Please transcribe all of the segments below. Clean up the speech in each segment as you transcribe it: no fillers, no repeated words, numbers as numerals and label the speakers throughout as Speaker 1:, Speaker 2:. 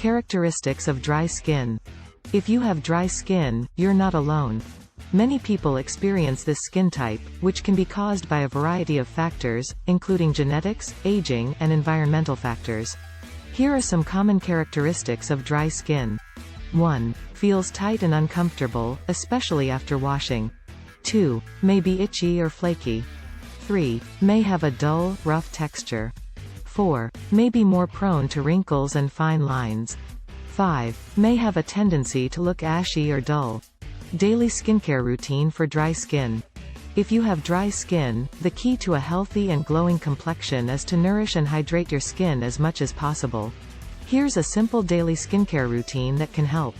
Speaker 1: Characteristics of dry skin. If you have dry skin, you're not alone. Many people experience this skin type, which can be caused by a variety of factors, including genetics, aging, and environmental factors. Here are some common characteristics of dry skin. 1. Feels tight and uncomfortable, especially after washing. 2. May be itchy or flaky. 3. May have a dull, rough texture. 4. May be more prone to wrinkles and fine lines. 5. May have a tendency to look ashy or dull. Daily skincare routine for dry skin. If you have dry skin, the key to a healthy and glowing complexion is to nourish and hydrate your skin as much as possible. Here's a simple daily skincare routine that can help.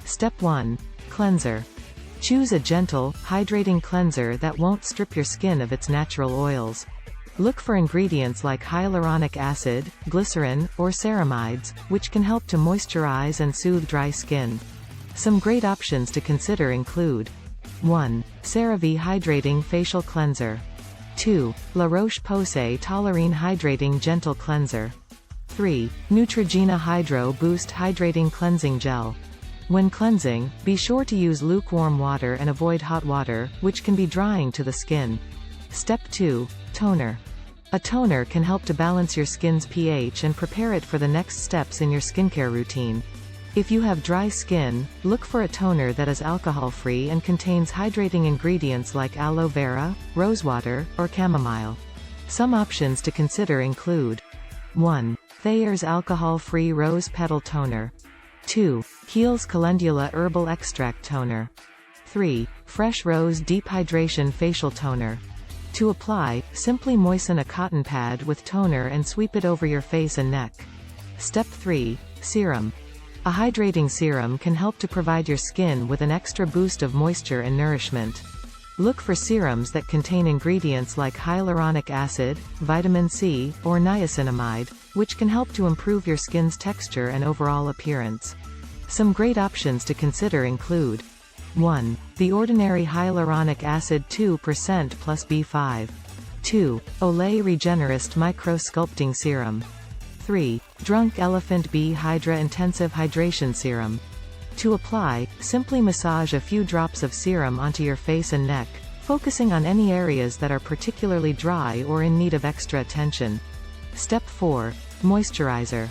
Speaker 1: Step 1. Cleanser. Choose a gentle, hydrating cleanser that won't strip your skin of its natural oils. Look for ingredients like hyaluronic acid, glycerin, or ceramides, which can help to moisturize and soothe dry skin. Some great options to consider include 1. CeraVe Hydrating Facial Cleanser. 2. La Roche-Posay Tolérine Hydrating Gentle Cleanser. 3. Neutrogena Hydro Boost Hydrating Cleansing Gel. When cleansing, be sure to use lukewarm water and avoid hot water, which can be drying to the skin. Step 2. Toner. A toner can help to balance your skin's pH and prepare it for the next steps in your skincare routine. If you have dry skin, look for a toner that is alcohol-free and contains hydrating ingredients like aloe vera, rosewater, or chamomile. Some options to consider include 1. Thayer's Alcohol-Free Rose Petal Toner. 2. Kiehl's Calendula Herbal-Extract Toner. 3. Fresh Rose Deep Hydration Facial Toner. To apply, simply moisten a cotton pad with toner and sweep it over your face and neck. Step 3. Serum. A hydrating serum can help to provide your skin with an extra boost of moisture and nourishment. Look for serums that contain ingredients like hyaluronic acid, vitamin C, or niacinamide, which can help to improve your skin's texture and overall appearance. Some great options to consider include 1. The Ordinary Hyaluronic Acid 2% plus B5. 2. Olay Regenerist Micro Sculpting Serum. 3. Drunk Elephant Bee Hydra Intensive Hydration Serum. To apply, simply massage a few drops of serum onto your face and neck, focusing on any areas that are particularly dry or in need of extra attention. Step 4. Moisturizer.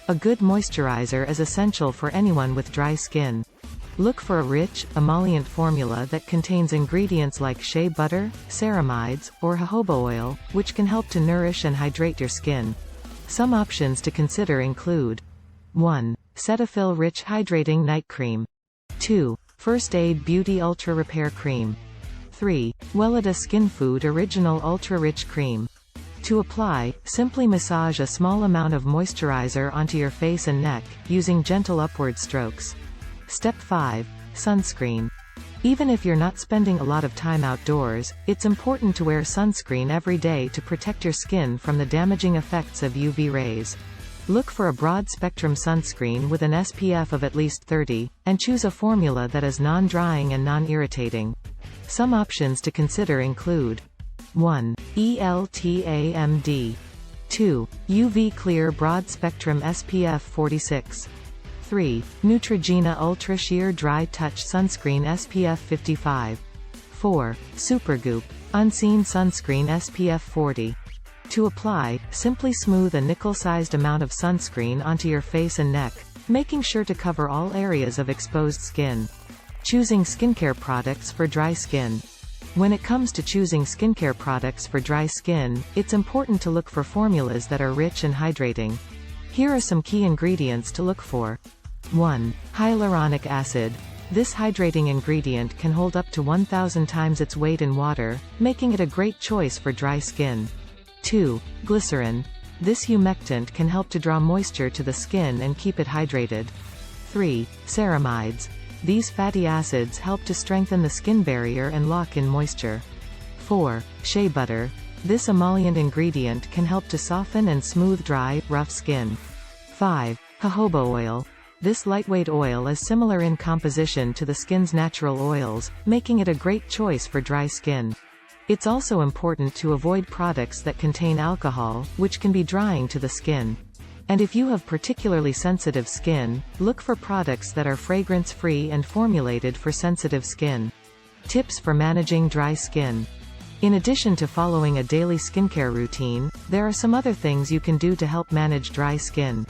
Speaker 1: A good moisturizer is essential for anyone with dry skin. Look for a rich, emollient formula that contains ingredients like shea butter, ceramides, or jojoba oil, which can help to nourish and hydrate your skin. Some options to consider include 1. Cetaphil Rich Hydrating Night Cream. 2. First Aid Beauty Ultra Repair Cream. 3. Weleda Skin Food Original Ultra Rich Cream. To apply, simply massage a small amount of moisturizer onto your face and neck, using gentle upward strokes. Step 5. Sunscreen. Even if you're not spending a lot of time outdoors, it's important to wear sunscreen every day to protect your skin from the damaging effects of UV rays. Look for a broad-spectrum sunscreen with an SPF of at least 30, and choose a formula that is non-drying and non-irritating. Some options to consider include 1. ELTAMD. 2. UV Clear Broad Spectrum SPF 46. 3. Neutrogena Ultra Sheer Dry Touch Sunscreen SPF 55. 4. Supergoop Unseen Sunscreen SPF 40. To apply, simply smooth a nickel-sized amount of sunscreen onto your face and neck, making sure to cover all areas of exposed skin. Choosing skincare products for dry skin. When it comes to choosing skincare products for dry skin, it's important to look for formulas that are rich and hydrating. Here are some key ingredients to look for. 1. Hyaluronic acid. This hydrating ingredient can hold up to 1,000 times its weight in water, making it a great choice for dry skin. 2. Glycerin. This humectant can help to draw moisture to the skin and keep it hydrated. 3. Ceramides. These fatty acids help to strengthen the skin barrier and lock in moisture. 4. Shea butter. This emollient ingredient can help to soften and smooth dry, rough skin. 5. Jojoba oil. This lightweight oil is similar in composition to the skin's natural oils, making it a great choice for dry skin. It's also important to avoid products that contain alcohol, which can be drying to the skin. And if you have particularly sensitive skin, look for products that are fragrance-free and formulated for sensitive skin. Tips for managing dry skin. In addition to following a daily skincare routine, there are some other things you can do to help manage dry skin.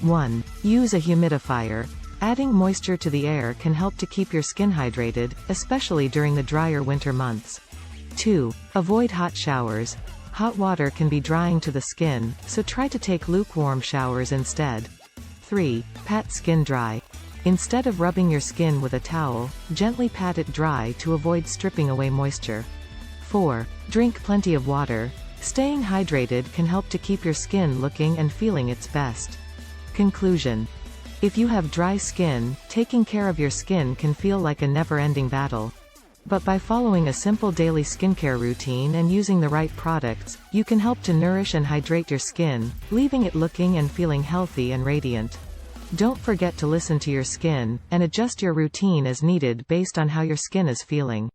Speaker 1: 1. Use a humidifier. Adding moisture to the air can help to keep your skin hydrated, especially during the drier winter months. 2. Avoid hot showers. Hot water can be drying to the skin, so try to take lukewarm showers instead. 3. Pat skin dry. Instead of rubbing your skin with a towel, gently pat it dry to avoid stripping away moisture. 4. Drink plenty of water. Staying hydrated can help to keep your skin looking and feeling its best. Conclusion. If you have dry skin, taking care of your skin can feel like a never-ending battle. But by following a simple daily skincare routine and using the right products, you can help to nourish and hydrate your skin, leaving it looking and feeling healthy and radiant. Don't forget to listen to your skin, and adjust your routine as needed based on how your skin is feeling.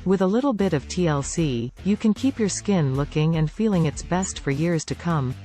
Speaker 1: With a little bit of TLC, you can keep your skin looking and feeling its best for years to come.